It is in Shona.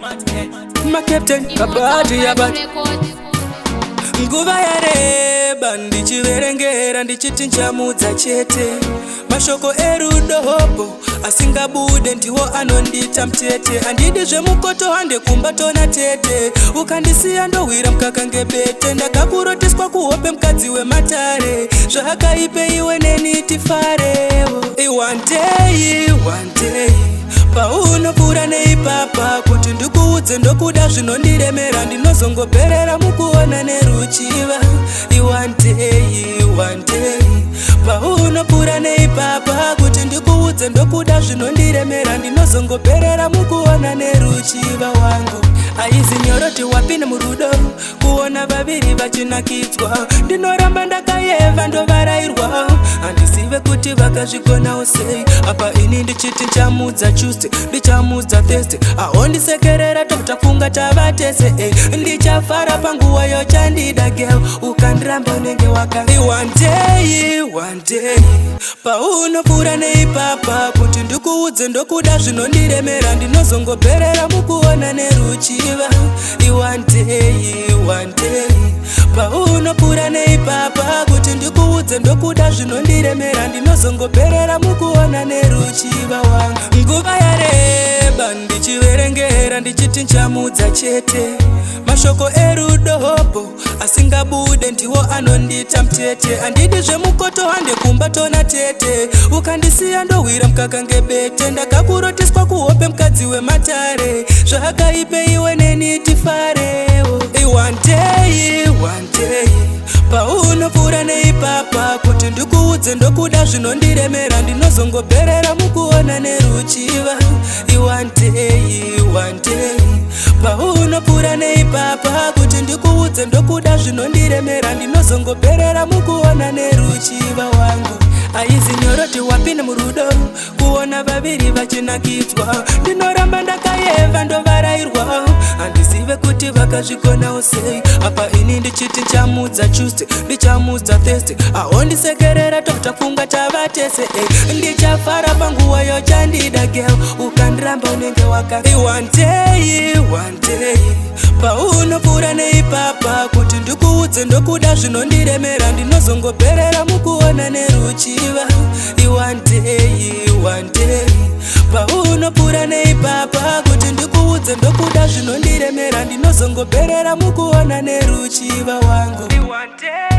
My captain, kabati ya bat. Nguva yareba ndichiverengera ndichiti nchamudza chete. Mashoko erudo hopo asingabude ndiwo anondita mtete. Andidi zvemukoto hande kumbatona tete. Ukandisiya ndowira mkaka ngebete. Ndakakuroteswa kuhope mkadzi wematare. Zvakaipe iwe neni tifare. One day paunopfuura neipapa kuti ndikuudze ndokuda zvinondiremera ndinozongoperera mukuona neruchiva. One day paunopfuura neipapa kuti ndikuudze ndokuda zvinondiremera ndinozongoperera mukuona neruchiva wangu. Aizi nyoroti wapinde murudo kuona vaviri vachinakidzwa. Ndinoramba ndakayeva ndovarairwa handisive kuti vakazvigonawo sei. Apa ini ndichiti nchamudza Tuesday ndichamudza Thursday. Ahondisekerera totafunga tavatese ndichafara panguva yochandida girl ukandiramba unenge waka. One day paunopfuura neipapa kuti ndikuudze ndokuda zvinondiremera ndinozongoperera mukuona neruchiva. One day paunopfuura neipapa kuti ndikuudze ndokuda zvinondiremera ndinozongoperera mukuona neruchiva wangu. Nguva yareba ndichiverengera ndichiti nchamudza chete. Mashoko erudo hopo asingabude ndiwo anondita mtete. Andidi zvemukoto hande kumbatona tete. Ukandisiya ndowira mkaka ngebete. Ndakakuroteswa kuhope mkadzi wematare. Zvakaipe iwe neni tifare. One day paunopfuura neipapa kuti ndikuudze ndokuda zvinondiremera ndinozongoperera mukuona neruchiva. One day paunopfuura neipapa kuti ndikuudze ndokuda zvinondiremera ndinozongoperera mukuona neruchiva wangu. Aizi nyoroti wapinde murudo kuona vaviri vachinakidzwa. Ndinoramba ndakayeva ndovarairwa handisive kuti vakazvigonawo sei. Apa ini ndichiti nchamudza Tuesday ndichamudza Thursday. Ahondisekerera totafunga tavatese ndichafara panguva yochandida girl ukandiramba unenge waka. One day paunopfuura neipapa kuti ndikuudze ndokuda zvinondiremera ndinozongoperera mukuona neruchiva. One day paunopfuura neipapa kuti ndikuudze ndokuda zvinondiremera ndinozongoperera mukuona neruchiva wangu. One day